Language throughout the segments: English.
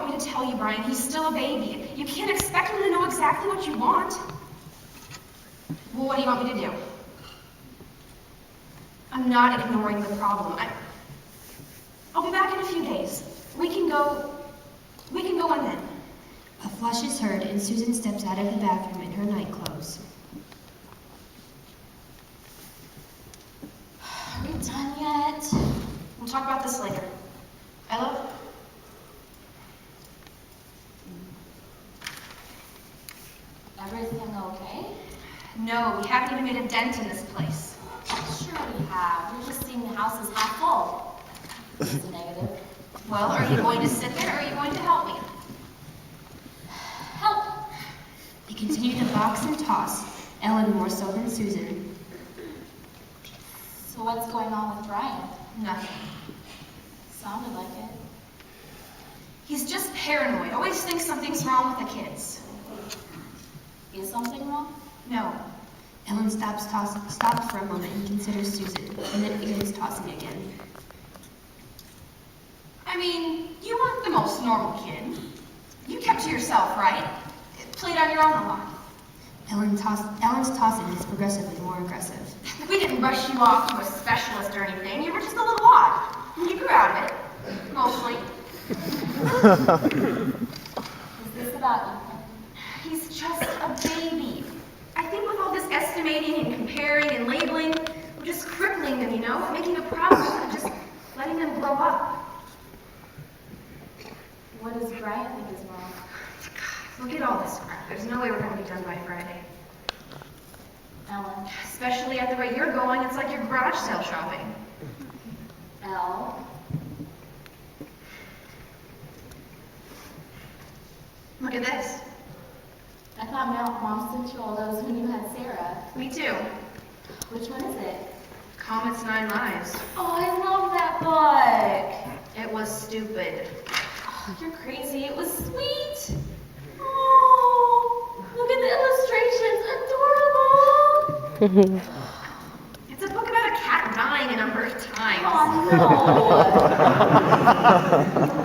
want me to tell you, Brian? He's still a baby. You can't expect him to know exactly what you want. Well, what do you want me to do? I'm not ignoring the problem. I'll be back in a few days. We can go on then. A flush is heard, and Susan steps out of the bathroom in her nightclothes. Are we done yet? We'll talk about this later. Ella? Everything okay? No, we haven't even made a dent in this place. Sure we have. You're just seeing the house is half full. It's a negative. Well, are you going to sit there, or are you going to help me? Help! They continue to box and toss, Ellen more so than Susan. So what's going on with Brian? Nothing. Sounded like it. He's just paranoid. Always thinks something's wrong with the kids. Is something wrong? No. Ellen stops for a moment and considers Susan, and then begins tossing again. I mean, you weren't the most normal kid. You kept to yourself, right? Played on your own a lot. Ellen's tossing is progressively more aggressive. We didn't rush you off to a specialist or anything. You were just a little odd. And you grew out of it. Mostly. Is this about Ethan? He's just a baby. I think with all this estimating and comparing and labeling, we're just crippling them, you know? Making a problem and just letting them grow up. What does Brian think is wrong? Look at all this crap. There's no way we're going to be done by Friday. Ellen. Especially at the rate you're going, it's like your garage sale shopping. Elle. Look at this. I thought Mom sent you all those when you had Sarah. Me too. Which one is it? Comet's 9 Lives. Oh, I love that book. It was stupid. Oh, you're crazy. It was sweet. Oh, look at the illustrations. Adorable. It's a book about a cat dying a number of times. Oh, no.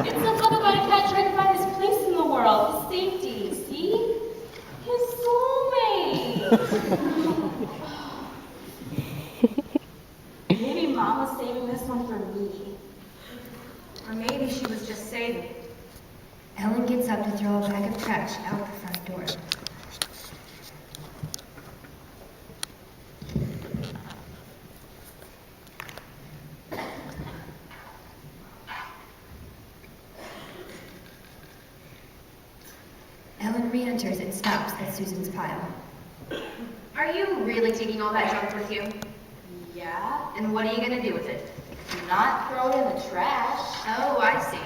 It's a book about a cat trying to find his place in the world, his safety, see? His soulmate. Maybe Mom was saving this one for me. Or maybe she was just saving. Ellen gets up to throw a bag of trash out the front door. Ellen re-enters and stops at Susan's pile. Are you really taking all that junk with you? Yeah? And what are you going to do with it? Not throw it in the trash. Oh, I see.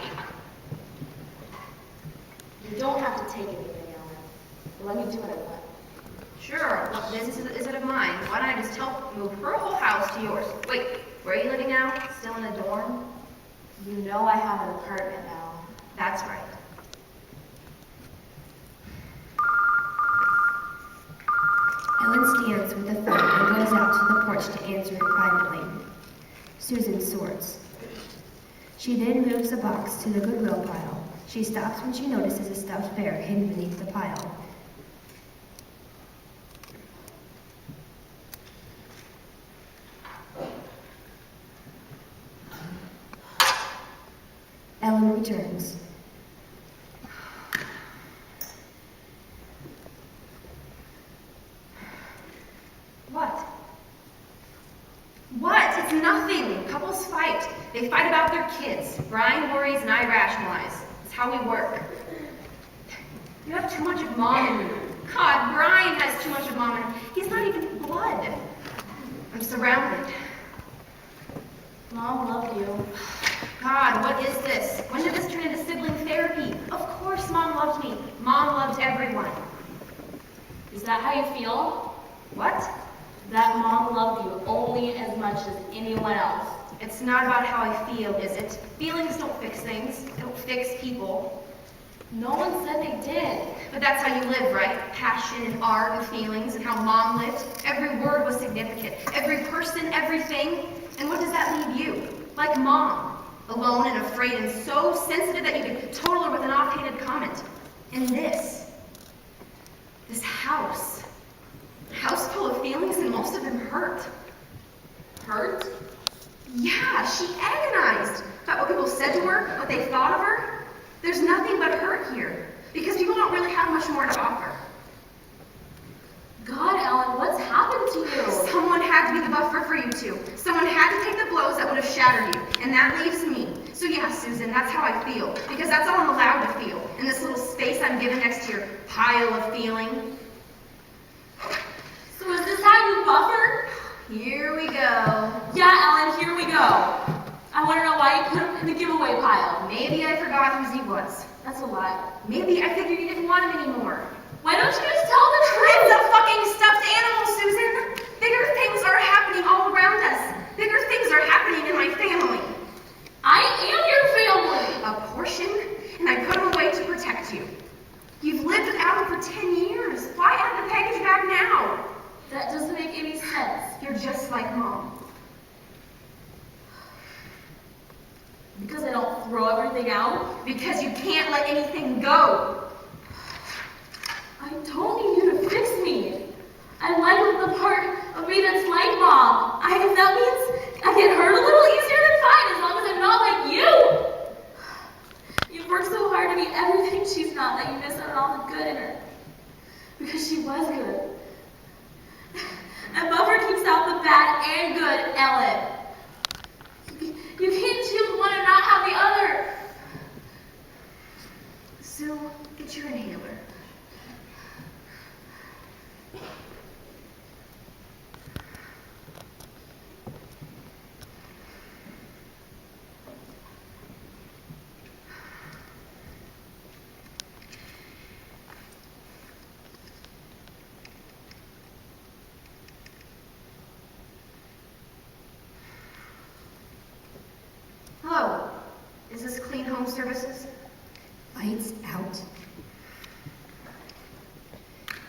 You don't have to take anything, Ellen. Let me do what I want. Sure, well, this is it of mine. Why don't I just help move her whole house to yours? Wait, where are you living now? Still in a dorm? You know I have an apartment now. That's right. Ellen stands with the phone and goes out to the porch to answer it privately. Susan sorts. She then moves a box to the Goodwill pile. She stops when she notices a stuffed bear hidden beneath the pile. Ellen returns. What? What? It's nothing. Couples fight. They fight about their kids. Brian worries and I rationalize. It's how we work. You have too much of Mom in you. God, Brian has too much of Mom in him. He's not even blood. I'm surrounded. Mom loved you. God, what is this? When did this turn into sibling therapy? Of course Mom loved me. Mom loved everyone. Is that how you feel? What? That Mom loved you only as much as anyone else. It's not about how I feel, is it? Feelings don't fix things. They don't fix people. No one said they did. But that's how you live, right? Passion and art and feelings and how Mom lived. Every word was significant. Every person, everything. And what does that leave you? Like Mom. Alone and afraid and so sensitive that you could total her with an offhanded And this house. A house full of feelings and most of them hurt. Hurt? Yeah, she agonized about what people said to her, what they thought of her. There's nothing but hurt here because people don't really have much more to offer. God, Ellen, what's happened to you? Someone had to be the buffer for you two. Someone had to take the blows that would have shattered you, and that leaves me. So yeah, Susan, that's how I feel, because that's all I'm allowed to feel in this little space I'm given next to your pile of feeling. So is this how you buffer? Here we go. Yeah, Ellen, here we go. I want to know why you put him in the giveaway pile. Maybe I forgot whose he was. That's a lie. Maybe I figured you didn't want him anymore. Why don't you just tell the truth? It's a fucking stuffed animal, Susan. Bigger things are happening all around us. Bigger things are happening in my family. I am your family. A portion, and I put him away to protect you. You've lived without him for 10 years. Why add the package back now? That doesn't make any sense. You're just like Mom. Because I don't throw everything out? Because you can't let anything go. I don't need you to fix me. I like the part of me that's like Mom. If that means I get hurt a little easier, then fine, as long as I'm not like you. You've worked so hard to be everything she's not that you miss out on all the good in her. Because she was good. And buffer keeps out the bad and good, Ellen. You can't choose one and not have the other. Sue, get your inhaler. Hello, is this Clean Home Services? Lights out.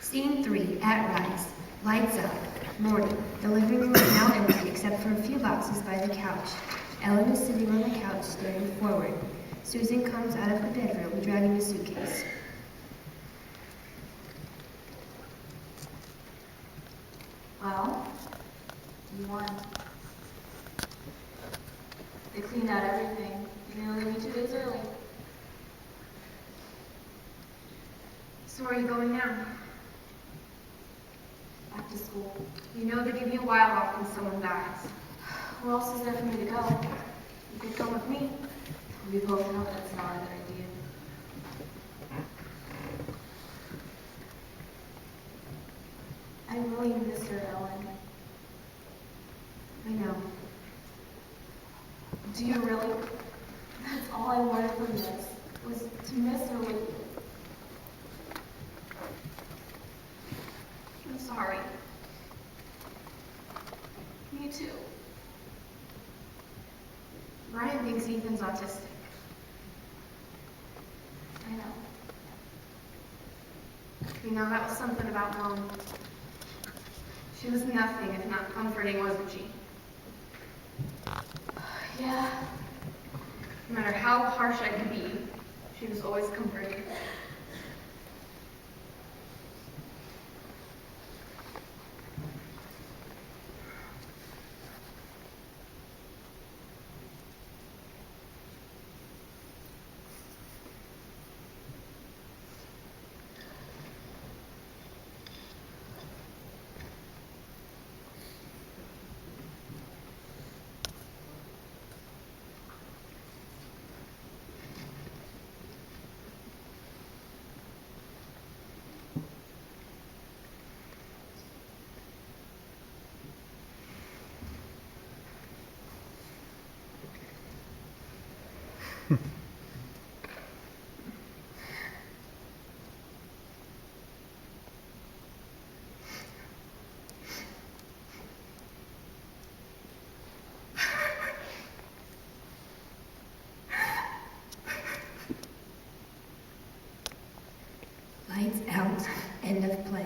Scene 3, at Rise. Lights up. Morning. The living room is now empty except for a few boxes by the couch. Ellen is sitting on the couch staring forward. Susan comes out of the bedroom dragging a suitcase. Well, you won. They cleaned out everything. You nearly leave me 2 days early. So where are you going now? Back to school. You know they give you a while off when someone dies. Where else is there for me to go? You could come with me. We both know that's not a good idea. I really miss her, Ellen. I know. Do you really? That's all I wanted from this, was to miss her with you. I'm sorry. Me too. Brian thinks Ethan's autistic. I know. You know, that was something about Mom. She was nothing if not comforting, wasn't she? Yeah. No matter how harsh I could be, she was always comforting. Lights out. End of play.